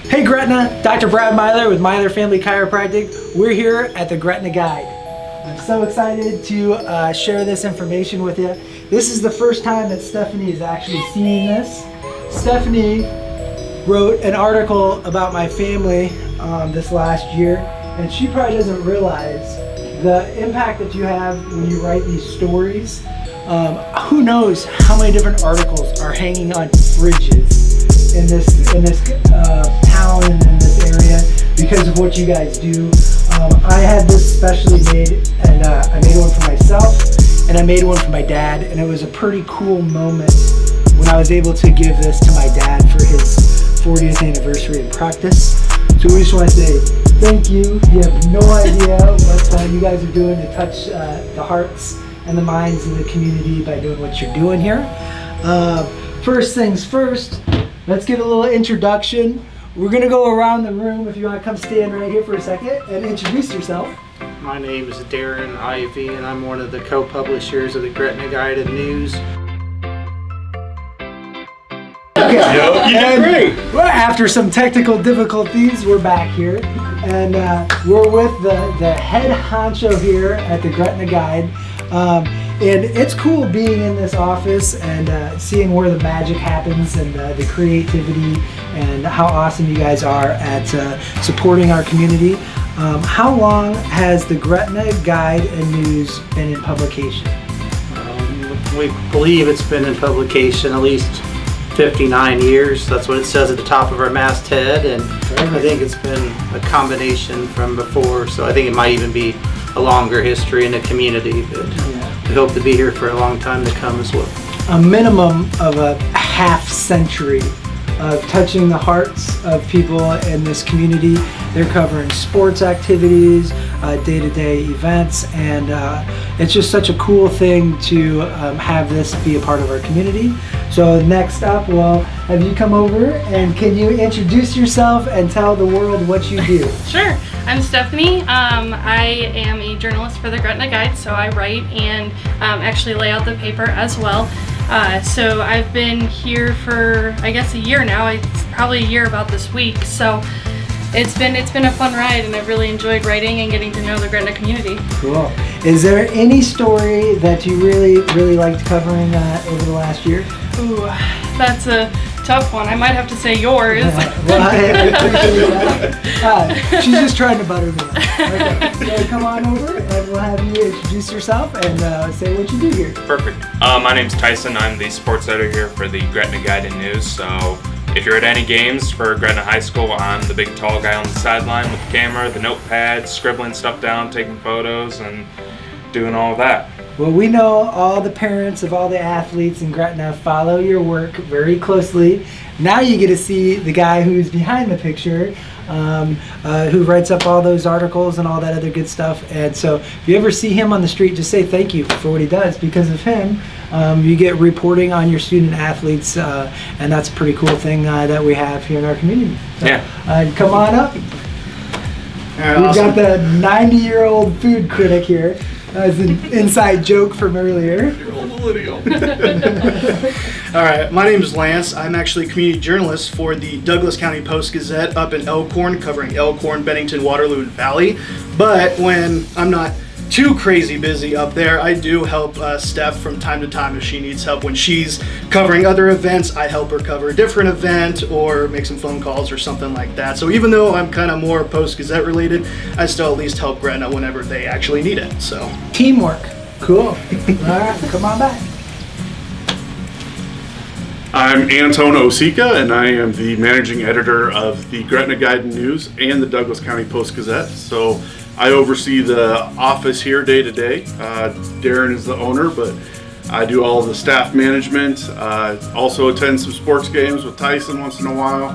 Hey Gretna, Dr. Brad Meylor with Meylor Family Chiropractic. We're here at the Gretna Guide. I'm so excited to share this information with you. This is the first time that Stephanie is actually seeing this. Stephanie wrote an article about my family this last year, and she probably doesn't realize the impact that you have when you write these stories. Who knows how many different articles are hanging on fridges in this town and in this area because of what you guys do. I had this specially made, and I made one for myself and I made one for my dad, and it was a pretty cool moment when I was able to give this to my dad for his 40th anniversary in practice. So we just want to say thank you. You have no idea what you guys are doing to touch the hearts and the minds of the community by doing what you're doing here. First things first, let's get a little introduction. We're gonna go around the room. If you want to come stand right here for a second and introduce yourself. My name is Darren Ivy, and I'm one of the co-publishers of the Gretna Guide and News. Okay. Yep, you did great. Well, after some technical difficulties, we're back here, and we're with the head honcho here at the Gretna Guide. And it's cool being in this office and seeing where the magic happens and the creativity and how awesome you guys are at supporting our community. How long has the Gretna Guide and News been in publication? We believe it's been in publication at least 59 years. That's what it says at the top of our masthead, and I think it's been a combination from before, so I think it might even be a longer history in the community, but we hope to be here for a long time to come as well. A minimum of a half century of touching the hearts of people in this community. They're covering sports activities, day-to-day events, and it's just such a cool thing to have this be a part of our community. So next up, we'll have you come over, and can you introduce yourself and tell the world what you do? Sure. I'm Stephanie. I am a journalist for the Gretna Guide, so I write and actually lay out the paper as well. So I've been here for, I guess, a year now. It's probably a year about this week. So it's been a fun ride, and I've really enjoyed writing and getting to know the Gretna community. Cool. Is there any story that you really liked covering over the last year? Ooh, that's a tough one. I might have to say yours. Well, I appreciate that. She's just trying to butter me. Okay, so come on over and we'll have you introduce yourself and say what you do here. Perfect. My name's Tyson. I'm the sports editor here for the Gretna Guide and News. So if you're at any games for Gretna High School, I'm the big tall guy on the sideline with the camera, the notepad, scribbling stuff down, taking photos, and doing all of that. Well, we know all the parents of all the athletes in Gretna follow your work very closely. Now you get to see the guy who's behind the picture, who writes up all those articles and all that other good stuff. And so if you ever see him on the street, just say thank you for what he does. Because of him, you get reporting on your student athletes, and that's a pretty cool thing that we have here in our community. So, yeah. Come on up. We've got the 90-year-old food critic here. That's an inside joke from earlier. All right, my name is Lance. I'm actually a community journalist for the Douglas County Post-Gazette up in Elkhorn, covering Elkhorn, Bennington, Waterloo, and Valley. But when I'm not too crazy busy up there, I do help Steph from time to time if she needs help. When she's covering other events, I help her cover a different event or make some phone calls or something like that. So even though I'm kind of more Post-Gazette related, I still at least help Gretna whenever they actually need it. So teamwork. Cool. All right, come on back. I'm Anton Osika, and I am the managing editor of the Gretna Guide and News and the Douglas County Post-Gazette. So I oversee the office here day to day. Darren is the owner, but I do all the staff management. Also attend some sports games with Tyson once in a while,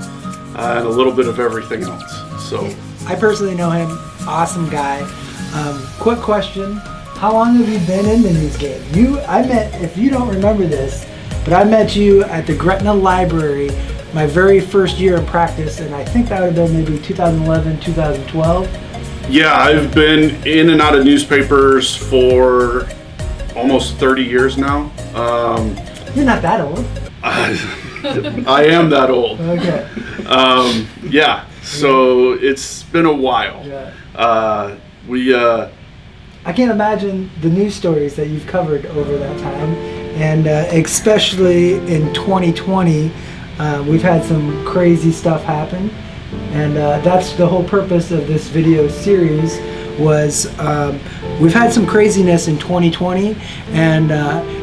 and a little bit of everything else. So I personally know him. Awesome guy. Quick question. How long have you been in the news game? I met, if you don't remember this, but I met you at the Gretna Library my very first year in practice, and I think that would have been maybe 2011, 2012. yeah, I've been in and out of newspapers for almost 30 years now. You're not that old. I am that old. Okay. Yeah, so it's been a while. Yeah. I can't imagine the news stories that you've covered over that time, and especially in 2020, we've had some crazy stuff happen, and that's the whole purpose of this video series. Was we've had some craziness in 2020, and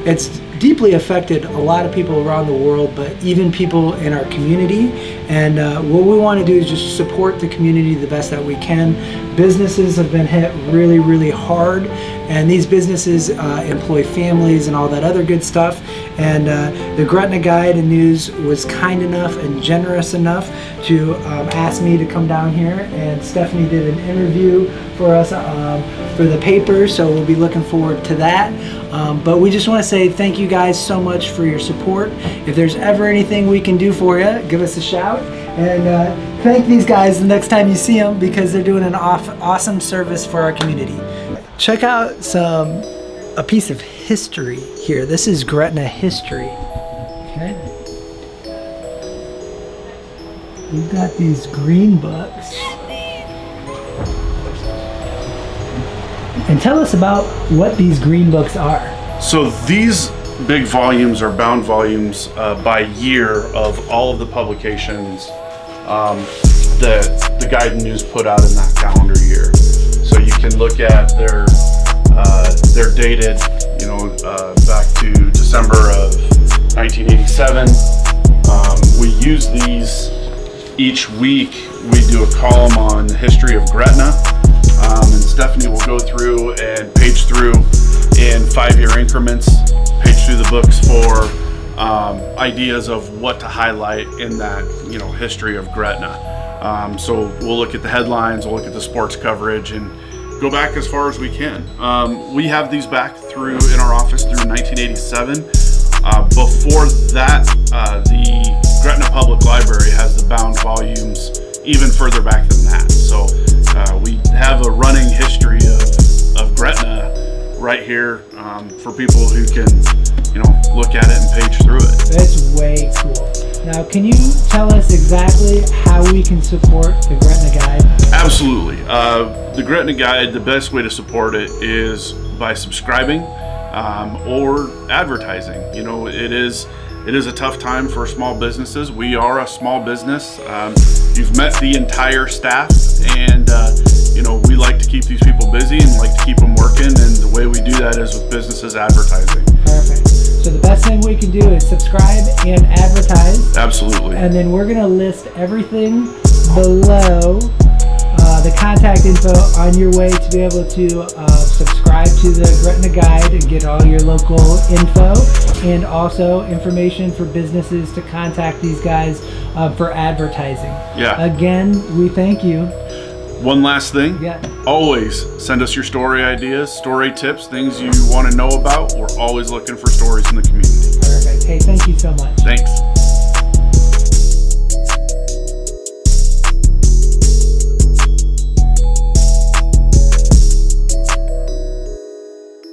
it's deeply affected a lot of people around the world, but even people in our community. And what we want to do is just support the community the best that we can. Businesses have been hit really, really hard, and these businesses employ families and all that other good stuff. And the Gretna Guide and News was kind enough and generous enough to ask me to come down here, and Stephanie did an interview for us for the paper, so we'll be looking forward to that. But we just want to say thank you guys so much for your support. If there's ever anything we can do for you, give us a shout, and thank these guys the next time you see them, because they're doing an awesome service for our community. Check out a piece of history here. This is Gretna history. Okay. We've got these green books. And tell us about what these green books are. So these big volumes are bound volumes by year of all of the publications that the Guide and News put out in that calendar year. So you can look at they're dated, back to December of 1987. We use these each week. We do a column on the history of Gretna, and Stephanie will go through and page through in 5-year increments, page through the books for ideas of what to highlight in that history of Gretna. So we'll look at the headlines, we'll look at the sports coverage, and go back as far as we can. We have these back through in our office through 1987. Before that, the Gretna Public Library has the bound volumes even further back than that. So we have a running history of Gretna right here for people who can look at it and page through it. That's way cool. Now, can you tell us exactly how we can support the Gretna Guide? Absolutely. The Gretna Guide, the best way to support it is by subscribing or advertising. It is a tough time for small businesses. We are a small business. You've met the entire staff, and we like to keep these people busy and like to keep them working, and the way we do that is with businesses advertising. Perfect. So the best thing we can do is subscribe and advertise. Absolutely. And then we're going to list everything below, the contact info on your way to be able to subscribe to the Gretna Guide and get all your local info, and also information for businesses to contact these guys for advertising. Yeah. Again, we thank you. One last thing. Yeah. Always send us your story ideas, story tips, things you want to know about. We're always looking for stories in the community. Perfect. Hey, thank you so much. Thanks.